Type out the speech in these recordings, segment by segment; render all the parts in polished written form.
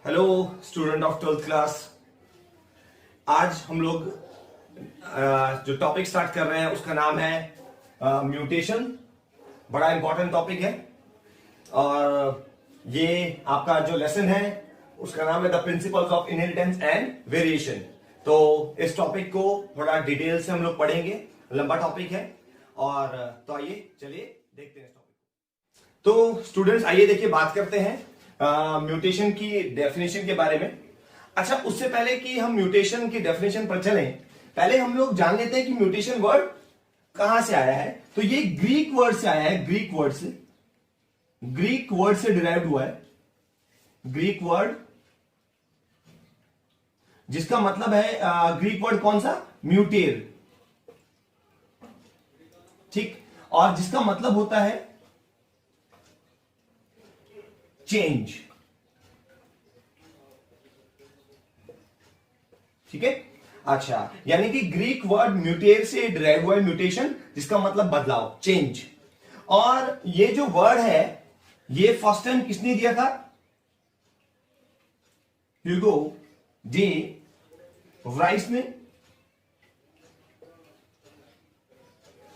Hello student of 12th class. आज हम लोग जो टॉपिक स्टार्ट कर रहे हैं उसका नाम है म्यूटेशन। बड़ा इंपॉर्टेंट टॉपिक है और ये आपका जो लेसन है उसका नाम है the principles of inheritance and variation. तो इस टॉपिक को थोड़ा डिटेल से हम लोग पढ़ेंगे, लंबा टॉपिक है। और तो आइए चलिए देखते हैं इस टॉपिक। तो स्टूडेंट्स आइए देखिए बात करते हैं म्यूटेशन की डेफिनेशन के बारे में। अच्छा, उससे पहले कि हम म्यूटेशन की डेफिनेशन पर चलें, पहले हम लोग जान लेते हैं कि म्यूटेशन वर्ड कहां से आया है। तो ये ग्रीक वर्ड से आया है, ग्रीक वर्ड से डिराइव हुआ है। ग्रीक वर्ड जिसका मतलब है ग्रीक वर्ड कौन सा, म्यूटेर, ठीक, और जिसका मतलब होता है चेंज, ठीक है। अच्छा, यानी कि ग्रीक वर्ड म्यूटेर से डिराइव हुआ है म्यूटेशन, जिसका मतलब बदलाव, चेंज। और ये जो वर्ड है ये फर्स्ट टाइम किसने दिया था, ह्यूगो डी राइस ने।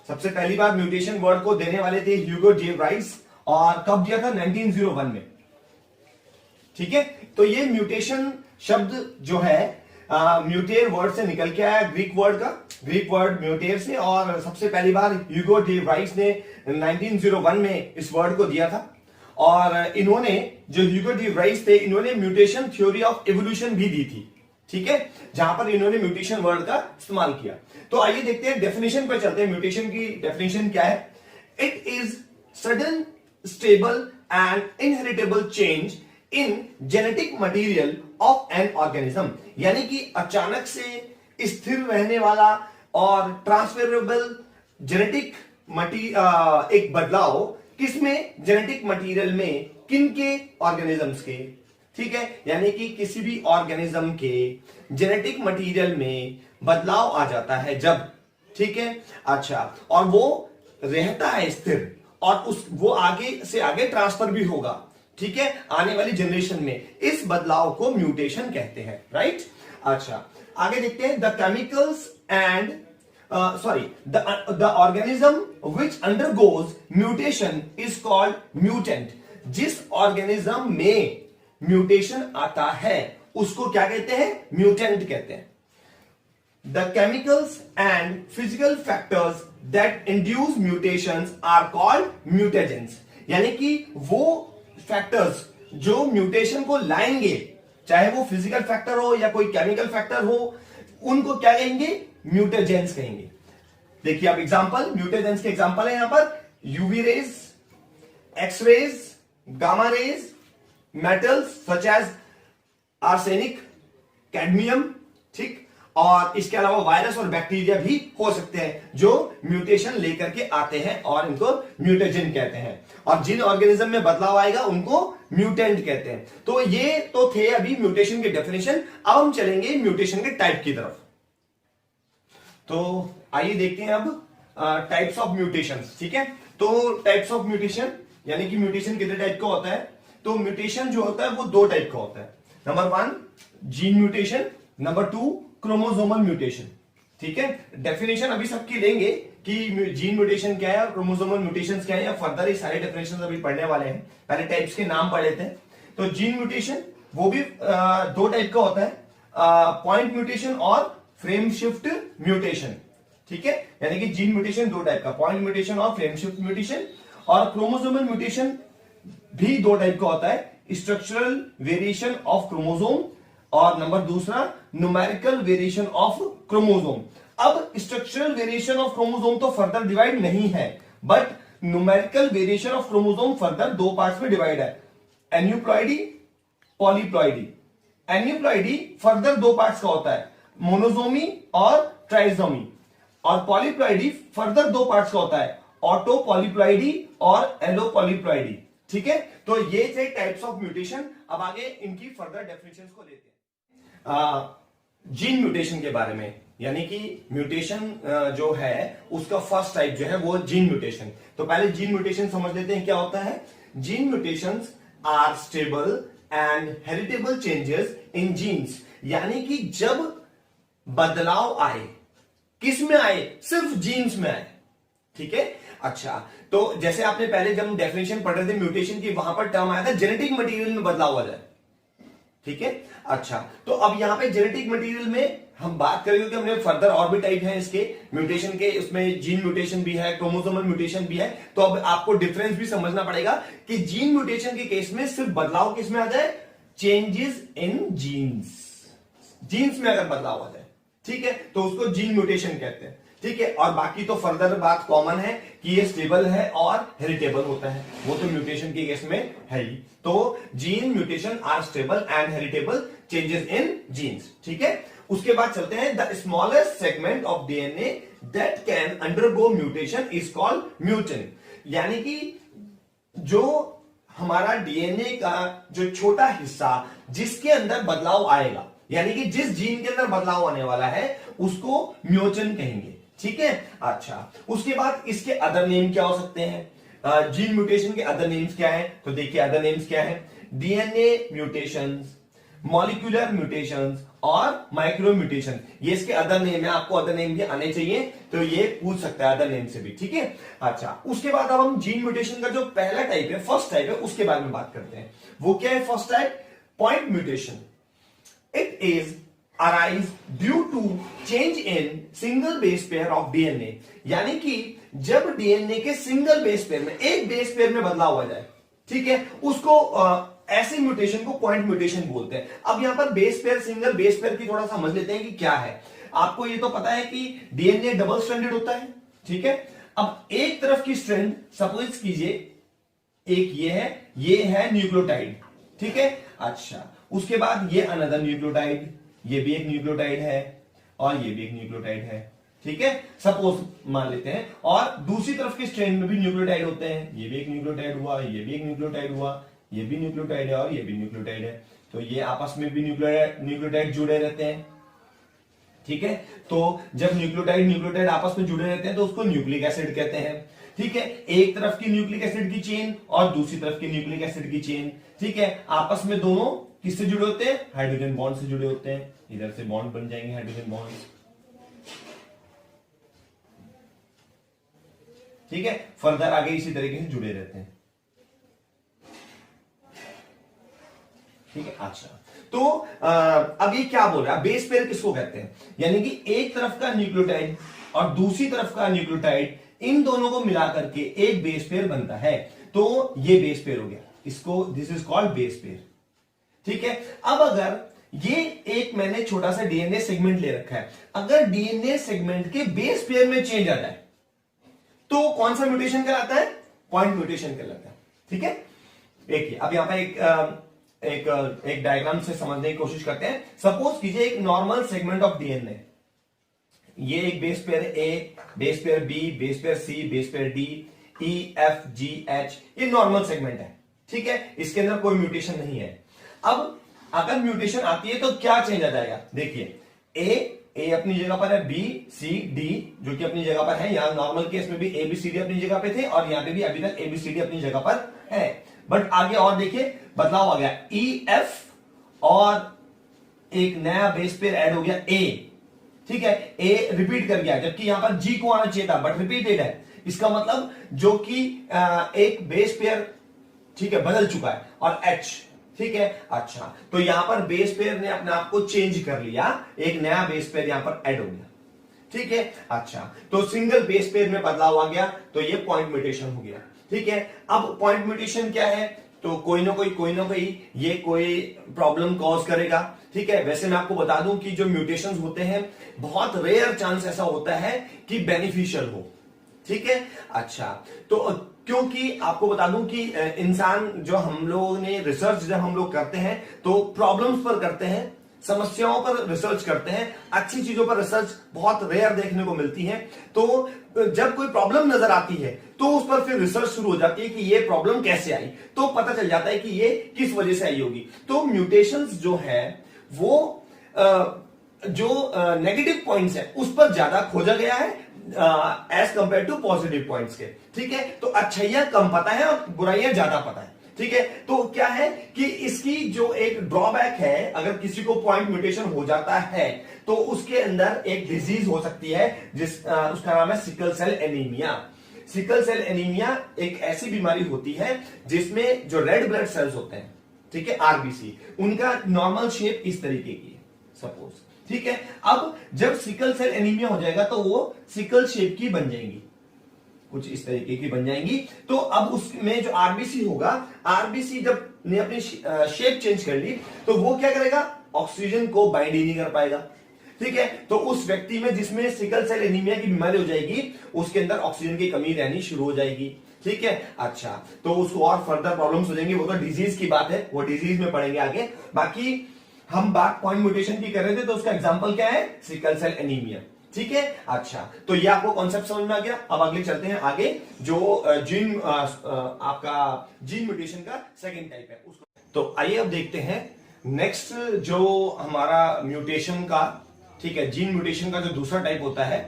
सबसे पहली बार म्यूटेशन वर्ड को देने वाले थे ह्यूगो डी राइस, और कब दिया था, 1901 में, ठीक है। तो ये म्यूटेशन शब्द जो है म्यूटेर वर्ड से निकल के आया, ग्रीक वर्ड म्यूटेर से। और सबसे पहली बार ह्यूगो डी राइस ने 1901 में इस वर्ड को दिया था। और इन्होंने, जो ह्यूगो डी राइस थे, इन्होंने म्यूटेशन थ्योरी ऑफ एवोल्यूशन भी दी थी, ठीक है, जहां पर इन्होंने म्यूटेशन वर्ड का इस्तेमाल किया। तो आइए देखते हैं, डेफिनेशन पर चलते हैं। म्यूटेशन की डेफिनेशन क्या है। It is sudden stable and inheritable change in genetic material of an organism, यानी कि अचानक से स्थिर रहने वाला और ट्रांसफरेबल जेनेटिक एक बदलाव, किसमें, जेनेटिक मटेरियल में, किनके, ऑर्गेनिजम्स के, ठीक है। यानी कि किसी भी ऑर्गेनिज्म के जेनेटिक मटेरियल में बदलाव आ जाता है जब, ठीक है। अच्छा, और वो रहता है स्थिर, और वो आगे से आगे ट्रांसफर भी होगा, ठीक है, आने वाली जनरेशन में। इस बदलाव को म्यूटेशन कहते हैं, राइट। अच्छा, आगे देखते हैं। The chemicals and the organism which undergoes mutation is called mutant. जिस ऑर्गेनिज्म में म्यूटेशन आता है उसको क्या कहते हैं, म्यूटेंट कहते हैं। The chemicals and physical factors that induce mutations are called mutagens, यानी कि वो फैक्टर्स जो म्यूटेशन को लाएंगे, चाहे वो फिजिकल फैक्टर हो या कोई केमिकल फैक्टर हो, उनको क्या कहेंगे, म्यूटेजेंस कहेंगे। देखिए आप एग्जांपल, म्यूटेजेंस के एग्जांपल है यहां पर UV rays, X rays, gamma rays, metals such as arsenic, cadmium, ठीक। और इसके अलावा वायरस और बैक्टीरिया भी हो सकते हैं जो म्यूटेशन लेकर के आते हैं, और इनको म्यूटेजन कहते हैं। और जिन ऑर्गेनिज्म में बदलाव आएगा उनको म्यूटेंट कहते हैं। तो ये तो थे अभी म्यूटेशन के डेफिनेशन। अब हम चलेंगे म्यूटेशन के टाइप की तरफ। तो आइए देखते हैं अब टाइप्स ऑफ म्यूटेशन, ठीक है। तो टाइप्स ऑफ म्यूटेशन, यानी कि म्यूटेशन कितने टाइप का होता है। तो म्यूटेशन जो होता है वो दो टाइप का होता है। Number 1 gene mutation, number 2 chromosomal mutation, ठीक है। डेफिनेशन अभी सबकी लेंगे कि जीन म्यूटेशन क्या है और क्रोमोसोमल म्यूटेशंस क्या है, या फर्दर ये सारे डेफिनेशंस अभी पढ़ने वाले हैं। पहले टाइप्स के नाम पढ़ लेते हैं। तो जीन म्यूटेशन वो भी दो टाइप का होता है, पॉइंट म्यूटेशन और फ्रेम शिफ्ट म्यूटेशन, ठीक है। यानी कि जीन म्यूटेशन दो टाइप का, पॉइंट म्यूटेशन और फ्रेम शिफ्ट म्यूटेशन। और क्रोमोसोमल म्यूटेशन भी दो टाइप का होता है, स्ट्रक्चरल वेरिएशन ऑफ क्रोमोसोम, और नंबर दूसरा न्यूमेरिकल वेरिएशन ऑफ क्रोमोसोम। अब स्ट्रक्चरल वेरिएशन ऑफ क्रोमोसोम तो फर्दर डिवाइड नहीं है, but numerical variation of chromosome further दो पार्ट्स में डिवाइड है, एन्यूप्लॉइडी, पॉलीप्लॉइडी। एन्यूप्लॉइडी फर्दर दो पार्ट्स का होता है, मोनोसोमी और ट्राइसोमी। और पॉलीप्लॉइडी फर्दर दो पार्ट्स का होता है, ऑटोपॉलीप्लॉइडी और एलोपॉलीप्लॉइडी, ठीक है। तो ये थे टाइप्स ऑफ म्यूटेशन। अब आगे इनकी फर्दर डेफिनेशंस को लेते हैं। जीन म्यूटेशन के बारे में, यानी कि म्यूटेशन जो है उसका फर्स्ट टाइप जो है वो जीन म्यूटेशन। तो पहले जीन म्यूटेशन समझ लेते हैं क्या होता है। Gene mutations are stable and heritable changes in genes, यानी कि जब बदलाव आए, किस में आए? सिर्फ जीन्स में आए। ठीक है, अच्छा, तो जैसे आपने पहले जब डेफिनेशन पढ़ रहे थे म्यूटेशन की, वहां पर टर्म आया था जेनेटिक मटेरियल में बदलाव आ जाए। ठीक है, अच्छा, तो अब यहां पे जेनेटिक मटेरियल में हम बात करेंगे कि हमने फर्दर और भी टाइप है इसके म्यूटेशन के, उसमें जीन म्यूटेशन भी है, क्रोमोसोमल म्यूटेशन भी है। तो अब आपको डिफरेंस भी समझना पड़ेगा कि जीन म्यूटेशन के केस में सिर्फ बदलाव किस में आ जाए? चेंजेस इन जीन्स, जीन्स में अगर बदलाव आ जाए, ठीक है, तो उसको जीन म्यूटेशन कहते हैं। ठीक है, और बाकी तो फर्दर बात कॉमन है कि ये स्टेबल है और हेरिटेबल होता है, वो तो म्यूटेशन के केस में है ही। तो gene mutation are stable and heritable changes in genes. ठीक है, उसके बाद चलते हैं, the smallest segment of DNA that can undergo mutation is called mutant, यानी कि जो हमारा डीएनए का जो छोटा हिस्सा जिसके अंदर बदलाव आएगा, यानी कि जिस जीन के अंदर बदलाव आने वाला है उसको म्यूटेंट कहेंगे। ठीक है, अच्छा, उसके बाद इसके अदर नेम क्या हो सकते हैं? जीन म्यूटेशन के अदर नेम्स क्या है? तो देखिए अदर नेम्स क्या है? डीएनए म्यूटेशंस, मॉलिक्यूलर म्यूटेशंस और माइक्रो म्यूटेशन, ये इसके अदर नेम है। आपको अदर नेम भी आने चाहिए, तो ये पूछ सकता है अदर नेम से भी। ठीक है, अच्छा, उसके बाद अब हम जीन म्यूटेशन का जो पहला टाइप है, फर्स्ट टाइप है, उसके बारे में बात करते हैं। वो क्या है first type? Point mutation. It is arise due to change in single base pair of DNA, यानी कि जब डीएनए के सिंगल बेस पेयर में, एक बेस पेयर में बदलाव आ जाए, ठीक है, उसको ऐसे म्यूटेशन को पॉइंट म्यूटेशन बोलते हैं। अब यहां पर base pair, single base pair की थोड़ा समझ लेते हैं कि क्या है। आपको ये तो पता है कि डीएनए डबल स्ट्रैंडेड होता है। ठीक है, अब एक तरफ की स्ट्रैंड सपोज कीजिए, एक ये है न्यूक्लियोटाइड। ठीक है, अच्छा, उसके बाद ये अनदर न्यूक्लियोटाइड, ये भी एक न्यूक्लियोटाइड है और ये भी एक न्यूक्लियोटाइड है। ठीक है, सपोज मान लेते हैं, और दूसरी तरफ के स्ट्रैंड में भी न्यूक्लियोटाइड होते हैं। ये भी एक न्यूक्लियोटाइड हुआ, ये भी एक न्यूक्लियोटाइड हुआ, ये भी न्यूक्लियोटाइड है और ये भी न्यूक्लियोटाइड है। तो ये आपस में भी न्यूक्लियोटाइड जुड़े रहते हैं। ठीक है, तो जब न्यूक्लियोटाइड आपस में जुड़े रहते हैं तो उसको न्यूक्लिक एसिड कहते हैं। ठीक है, एक तरफ की न्यूक्लिक एसिड की चेन और दूसरी तरफ की न्यूक्लिक एसिड की चेन, ठीक है, आपस में दोनों किससे जुड़े होते हैं? हाइड्रोजन बॉन्ड से जुड़े होते हैं। इधर से बॉन्ड बन जाएंगे, हाइड्रोजन बॉन्ड। ठीक है, फर्दर आगे इसी तरीके से जुड़े रहते हैं। ठीक है, अच्छा, तो अब ये क्या बोल रहा है? बेस पेयर किसको कहते हैं? यानी कि एक तरफ का न्यूक्लियोटाइड और दूसरी तरफ का न्यूक्लियोटाइड, इन दोनों को मिलाकर के एक बेस पेयर बनता है, तो ये बेस पेयर हो गया, इसको this is called base pair. ठीक है, अब अगर ये एक मैंने छोटा सा डीएनए सेगमेंट ले रखा है, अगर डीएनए सेगमेंट के बेस पेयर में चेंज आ जाए तो कौन सा म्यूटेशन कहलाता है? पॉइंट म्यूटेशन कहलाता है। ठीक है, देखिए अब यहां पर एक डायग्राम से समझने की कोशिश करते हैं। सपोज कीजिए एक नॉर्मल सेगमेंट ऑफ डीएनए, ये एक base pair A, base pair B, base pair C, base pair D, E, F, G, H, ये नॉर्मल सेगमेंट है। ठीक है, इसके अंदर कोई म्यूटेशन नहीं है। अब अगर म्यूटेशन आती है तो क्या चेंज आ जाएगा? देखिए, ए अपनी जगह पर है, बी, सी, डी जो कि अपनी जगह पर है। यहां नॉर्मल केस में भी ए बी सी डी अपनी जगह पे थे और यहां पे भी अभी तक ए बी सी डी अपनी जगह पर है। बट आगे और देखिए बदलाव आ गया, ई, एफ और एक नया बेस पेयर ऐड हो गया ए। ठीक है, ए रिपीट कर गया, जबकि यहां पर जी को आना चाहिए था बट रिपीटेड है। इसका मतलब जो कि एक बेस पेयर, ठीक है, बदल चुका है, और एच। ठीक है, अच्छा, तो यहां पर बेस पेयर ने अपने आप को चेंज कर लिया, एक नया बेस पेयर यहां पर ऐड हो गया। ठीक है, अच्छा, तो सिंगल बेस पेयर में बदलाव आ गया तो ये पॉइंट म्यूटेशन हो गया। ठीक है, अब पॉइंट म्यूटेशन क्या है? तो कोई ना कोई ये कोई प्रॉब्लम कॉज करेगा। ठीक है, वैसे मैं आपको बता दूं कि जो म्यूटेशंस होते हैं बहुत रेयर चांस ऐसा होता है कि बेनिफिशियल हो। ठीक है, अच्छा, तो क्योंकि आपको बता दूं कि इंसान, जो हम लोगों ने रिसर्च जब हम लोग करते हैं तो प्रॉब्लम्स पर करते हैं, समस्याओं पर रिसर्च करते हैं, अच्छी चीजों पर रिसर्च बहुत रेयर देखने को मिलती है। तो जब कोई प्रॉब्लम नजर आती है तो उस पर फिर रिसर्च शुरू हो जाती है कि ये प्रॉब्लम कैसे आई, तो पता चल जाता है कि ये किस वजह से आई होगी। तो म्यूटेशंस जो है वो जो नेगेटिव पॉइंट्स है उस पर ज्यादा खोजा गया है as compare to positive points के। ठीक है, तो अच्छाइयां कम पता है और बुराइयां ज्यादा पता है। ठीक है। तो क्या है कि इसकी जो एक ड्रॉबैक है, अगर किसी को पॉइंट म्यूटेशन हो जाता है तो उसके अंदर एक डिजीज हो सकती है उसका नाम है sickle cell anaemia. Sickle cell anaemia एक ऐसी बीमारी होती है जिसमें जो रेड ब्लड सेल्स होते हैं, ठीक है, आरबीसी, उनका नॉर्मल शेप इस तरीके की सपोज, ठीक है। अब जब सिकल सेल एनीमिया हो जाएगा तो वो सिकल शेप की बन जाएंगी, कुछ इस तरीके की बन जाएंगी। तो अब उसमें जो आरबीसी होगा, आरबीसी जब ने अपनी शेप चेंज कर ली तो वो क्या करेगा, ऑक्सीजन को बाइंड ही नहीं कर पाएगा, ठीक है। तो उस व्यक्ति में जिसमें सिकल सेल एनीमिया की बीमारी हो जाएगी उसके अंदर ऑक्सीजन की कमी रहनी शुरू हो जाएगी, ठीक है। अच्छा, तो उसको और फर्दर प्रॉब्लम्स हो जाएंगी, वो तो डिजीज की बात है, वो डिजीज में पढ़ेंगे आगे। बाकी हम बात पॉइंट म्यूटेशन की कर रहे थे तो उसका एग्जांपल क्या है, सिकल सेल एनीमिया, ठीक है। अच्छा, तो ये आपको कॉन्सेप्ट समझ में आ गया। अब अगले चलते हैं आगे, जो जीन आपका जीन म्यूटेशन का सेकंड टाइप है उसको। तो आइए अब देखते हैं नेक्स्ट जो हमारा म्यूटेशन का, ठीक है, जीन म्यूटेशन का जो दूसरा टाइप होता है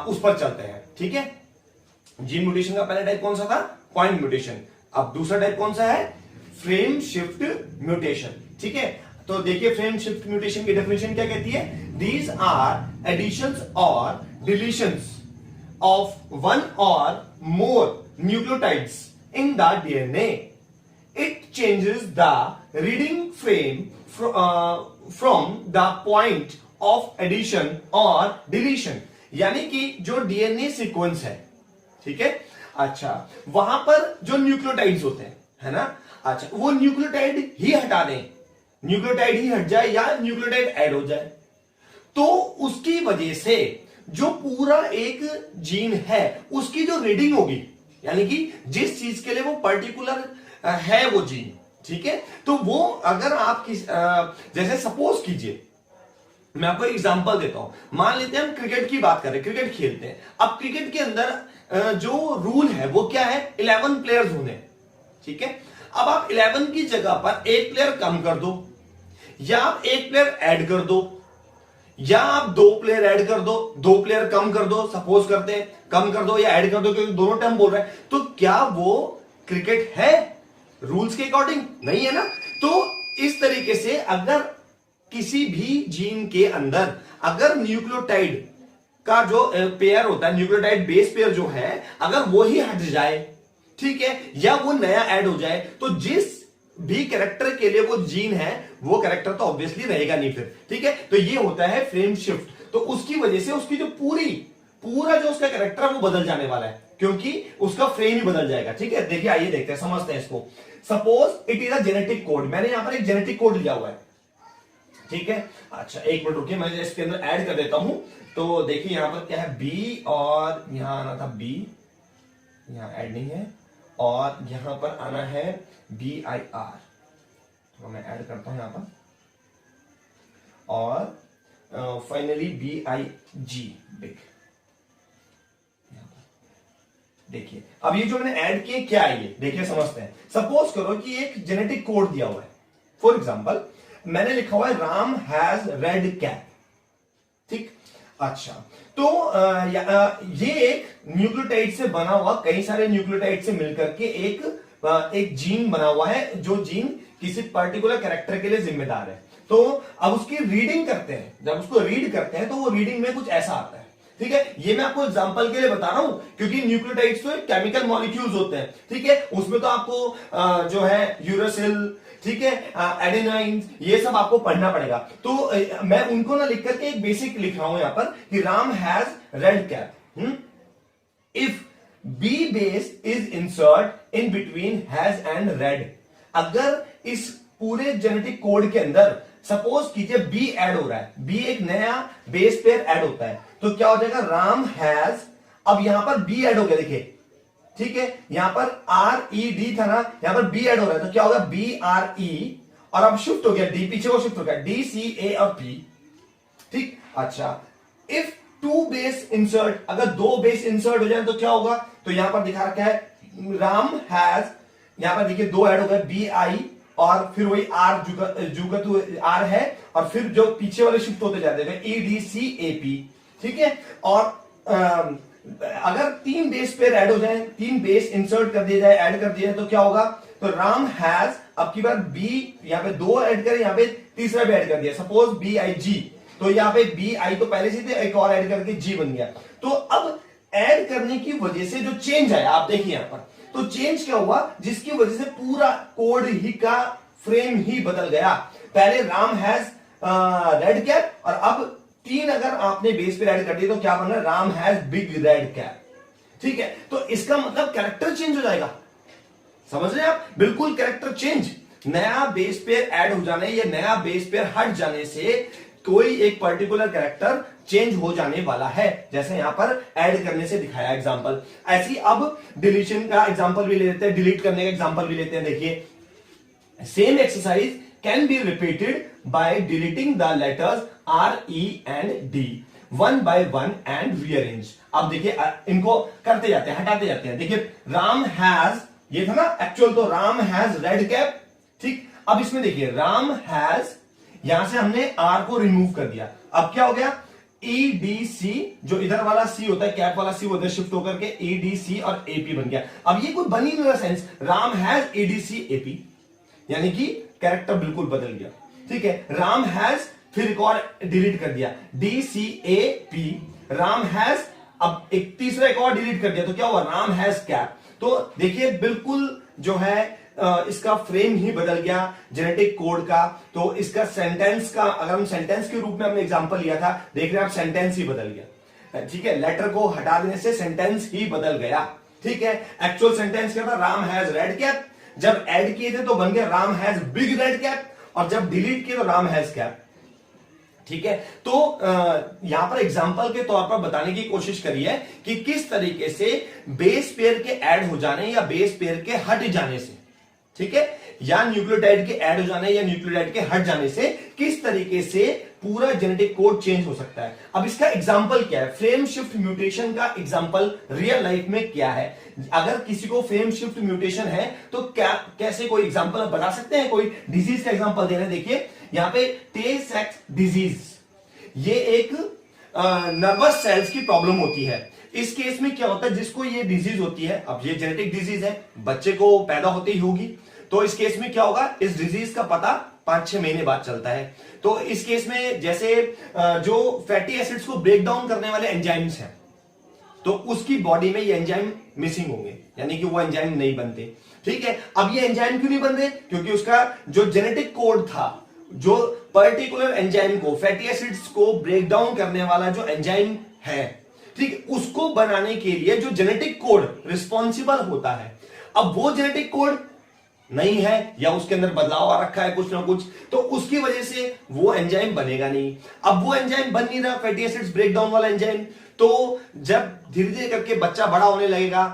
उस पर चलते हैं, ठीक है। जीन म्यूटेशन का पहला टाइप कौन सा था, पॉइंट म्यूटेशन। अब दूसरा टाइप कौन सा है, फ्रेम शिफ्ट म्यूटेशन, ठीक है। तो देखिए फ्रेम शिफ्ट म्यूटेशन की डेफिनेशन क्या कहती है, दीज आर एडिशंस और डिलीशंस ऑफ वन और more nucleotides in the DNA. It changes the reading frame from the point of addition और डिलीशन, यानी कि जो डीएनए सीक्वेंस है, ठीक है, अच्छा, वहां पर जो न्यूक्लियोटाइड्स होते हैं, है ना, अच्छा, वो न्यूक्लियोटाइड ही हटा दें, न्यूक्लियोटाइड ही हट जाए या न्यूक्लियोटाइड ऐड हो जाए, तो उसकी वजह से जो पूरा एक जीन है उसकी जो रीडिंग होगी, यानी कि जिस चीज के लिए वो पर्टिकुलर है वो जीन, ठीक है, तो वो अगर आप जैसे सपोज कीजिए, मैं आपको एग्जांपल देता हूं, मान लेते हैं हम क्रिकेट की बात करें, क्रिकेट खेलते हैं। अब क्रिकेट के अंदर जो रूल है वो क्या है, 11 प्लेयर्स होने, ठीक है। अब आप 11 की जगह पर एक प्लेयर कम कर दो, या आप एक प्लेयर ऐड कर दो, या आप 2 प्लेयर ऐड कर दो, 2 प्लेयर कम कर दो, सपोज करते हैं, कम कर दो या ऐड कर दो, क्योंकि दोनों टर्म बोल रहे हैं, तो क्या वो क्रिकेट है रूल्स के अकॉर्डिंग, नहीं है ना। तो इस तरीके से अगर किसी भी जीन के अंदर अगर न्यूक्लियोटाइड का जो पेयर होता है, न्यूक्लियोटाइड बेस पेयर जो है, अगर वो ही हट जाए, ठीक है, या वो नया ऐड हो जाए, तो जिस भी कैरेक्टर के लिए वो जीन है वो कैरेक्टर तो ऑब्वियसली रहेगा नहीं फिर, ठीक है। तो ये होता है फ्रेम शिफ्ट। तो उसकी वजह से उसकी जो पूरा जो उसका कैरेक्टर है वो बदल जाने वाला है, क्योंकि उसका फ्रेम ही बदल जाएगा, ठीक है। देखिए आइए देखते हैं, समझते हैं इसको। Suppose it is a genetic code, मैंने यहां पर एक जेनेटिक कोड लिया हुआ है, ठीक है। अच्छा, एक मिनट रुकिए, मैं इसके अंदर ऐड कर देता हूं। तो देखिए यहां पर क्या है, बी, और यहां आना था बी, यहां ऐड नहीं है, और यहां पर आना है BIR, तो मैं ऐड करता हूं यहां पर, और फाइनली BIG, बिग। देखिए अब ये जो मैंने ऐड किए क्या है, ये देखिए समझते हैं। सपोज करो कि एक जेनेटिक कोड दिया हुआ है, फॉर एग्जांपल मैंने लिखा हुआ है राम हैज रेड कैप, ठीक। अच्छा, तो ये एक न्यूक्लियोटाइड से बना हुआ, कई सारे न्यूक्लियोटाइड से मिलकर के एक जीन बना हुआ है, जो जीन किसी पर्टिकुलर कैरेक्टर के लिए जिम्मेदार है। तो अब उसकी रीडिंग करते हैं, जब उसको रीड करते हैं तो वो रीडिंग में कुछ ऐसा आता है, ठीक है। ये मैं आपको एग्जांपल के लिए बता रहा हूं, क्योंकि न्यूक्लियोटाइड्स तो केमिकल मॉलिक्यूल्स होते हैं, ठीक है। उसमें तो आपको जो है यूरासिल, ठीक है, एडेनाइन, ये सब आपको पढ़ना पड़ेगा। तो मैं उनको ना लिख करके एक बेसिक लिख रहा हूं यहां पर कि Ram has red cap. If B base is insert in between has and red, अगर इस पूरे जेनेटिक कोड के अंदर सपोज कीजिए बी ऐड हो रहा है, बी एक नया बेस पेयर ऐड होता है, तो क्या हो जाएगा, राम हैज, अब यहां पर बी ऐड हो गया, देखिए, ठीक है, यहां पर RED था ना, यहां पर बी ऐड हो रहा है, तो क्या होगा, BRE, और अब शिफ्ट हो गया डी, पीछे वो शिफ्ट हो गया DCA और P, ठीक। अच्छा, इफ 2 बेस इंसर्ट, अगर 2 बेस इंसर्ट हो जाए तो क्या होगा, तो यहां पर दिखा रखा है राम हैज, यहां पर देखिए 2 ऐड हो गए, BI, और फिर वही जुगतु R है, और फिर जो पीछे वाले शिफ्ट होते जाते हैं EDCAP, ठीक है। और अगर 3 बेस पेयर ऐड हो जाए, 3 बेस इंसर्ट कर दिया जाए, ऐड कर दिया जाए, तो क्या होगा? तो राम हैज, अब की बार बी यहां पे 2 ऐड करें, यहां पे तीसरा भी ऐड कर दिया, सपोज बी आई जी, तो यहां पे बी आई तो पहले से थे, एक और ऐड करके जी बन गया। तो अब ऐड करने की वजह से जो चेंज आया, आप देखिए यहां पर, तो चेंज क्या हुआ, जिसकी वजह से पूरा कोड ही का फ्रेम ही बदल गया। पहले राम हैज रेड कैप, और अब 3 अगर आपने बेस पे ऐड कर दिया तो क्या बन रहा है? Ram has big red cap. ठीक है, तो इसका मतलब कैरेक्टर चेंज हो जाएगा। समझ रहे हैं आप? बिल्कुल कैरेक्टर चेंज। नया बेस पेयर ऐड हो जाने या नया बेस पेयर हट जाने से कोई एक पर्टिकुलर कैरेक्टर चेंज हो जाने वाला है, जैसे यहां पर ऐड करने से दिखाया एग्जांपल। ऐसी अब डिलीशन का एग्जांपल भी ले लेते हैं, डिलीट करने का एग्जांपल भी लेते हैं। देखिए, same exercise can be repeated by deleting the letters R, E and D one by one and rearrange. अब देखिए, इनको करते जाते हैं, हटाते जाते हैं। देखिए, राम हैज, ये था ना एक्चुअल, तो राम हैज रेड कैप। ठीक, अब इसमें देखिए, राम हैज, यहां से हमने आर को रिमूव कर दिया, अब क्या हो गया? ई डी सी, जो इधर वाला सी होता है, कैप वाला सी, उधर शिफ्ट होकर के ई डी सी और एपी बन गया। अब ये कोई बनी नहीं रहा sense, Ram has E D C AP, यानी कि कैरेक्टर बिल्कुल बदल गया। ठीक है, राम हैज, फिर एक और डिलीट कर दिया, D C A P, Ram has, अब एक तीसरा एक और डिलीट कर दिया, तो क्या हुआ? Ram has cap. तो देखिए, बिल्कुल जो है इसका फ्रेम ही बदल गया जेनेटिक कोड का। तो इसका सेंटेंस का, अगर हम सेंटेंस के रूप में हमने एग्जांपल लिया था, देख रहे हैं आप, सेंटेंस ही बदल गया। ठीक है, लेटर को हटा देने से सेंटेंस ही बदल गया। ठीक है, एक्चुअल सेंटेंस क्या था? Ram has red cap. जब ऐड किए थे तो बन गया Ram has big red cap, और जब डिलीट किए तो राम हैज कैप। ठीक है, तो यहां पर एग्जांपल के तौर पर बताने की कोशिश करी है कि किस तरीके से बेस पेयर के ऐड हो जाने या बेस पेयर के हट जाने से, ठीक है, या न्यूक्लियोटाइड के ऐड हो जाने या न्यूक्लियोटाइड के हट जाने से किस तरीके से पूरा जेनेटिक कोड चेंज हो सकता है। अब इसका एग्जांपल क्या है? फ्रेम शिफ्ट म्यूटेशन का एग्जांपल रियल लाइफ में क्या है? अगर किसी को फ्रेम शिफ्ट म्यूटेशन है तो क्या, कैसे, कोई एग्जांपल आप बता सकते हैं? कोई डिजीज का एग्जांपल दे रहे हैं। देखिए यहां पे टे सेक्स डिजीज, ये एक नर्वस सेल्स की प्रॉब्लम होती है। इस केस में क्या होता है, जिसको ये डिजीज होती है, अब ये जेनेटिक डिजीज है, बच्चे को पैदा होते ही होगी, तो इस केस में क्या होगा, इस डिजीज का पता 5-6 महीने बाद चलता है। तो इस केस में जैसे जो फैटी एसिड्स को ब्रेक डाउन करने वाले एंजाइम्स हैं, तो उसकी बॉडी में ये एंजाइम मिसिंग होंगे, यानी कि वो एंजाइम नहीं बनते। ठीक है, अब ये एंजाइम क्यों नहीं बन रहे? क्योंकि उसका जो जेनेटिक कोड था, जो पर्टिकुलर एंजाइम को, फैटी एसिड्स को ब्रेक डाउन करने वाला जो एंजाइम है, ठीक, उसको बनाने के लिए जो जेनेटिक कोड रिस्पॉन्सिबल होता है, अब वो जेनेटिक कोड नहीं है या उसके अंदर बदलाव आ रखा है कुछ ना कुछ, तो उसकी वजह से वो एंजाइम बनेगा नहीं। अब वो एंजाइम बन नहीं रहा, फैटी एसिड्स ब्रेक डाउन वाला एंजाइम, तो जब धीरे धीरे करके बच्चा बड़ा होने लगेगा,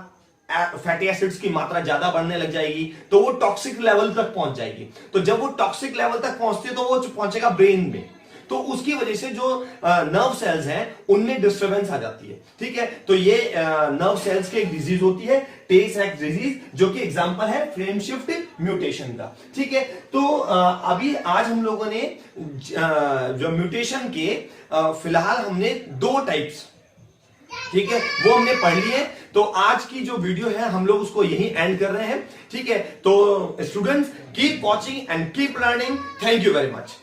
फैटी एसिड्स की मात्रा ज्यादा बढ़ने लग जाएगी, तो वो टॉक्सिक लेवल तक पहुंच जाएगी। तो जब वो टॉक्सिक लेवल तक पहुंचती है तो वो पहुंचेगा ब्रेन में, तो उसकी वजह से जो नर्व सेल्स हैं उनमें डिस्टरबेंस आ जाती है। ठीक है, तो ये नर्व सेल्स की एक डिजीज होती है, टे सेक्स डिजीज, जो कि एग्जांपल है फ्रेम शिफ्ट म्यूटेशन का। ठीक है, तो अभी आज हम लोगों ने जो म्यूटेशन के फिलहाल हमने 2 टाइप्स, ठीक है, वो हमने पढ़ लिए। तो आज की जो वीडियो है हम लोग उसको यहीं एंड कर रहे हैं। ठीक है, तो students, keep watching and keep learning. Thank you very much.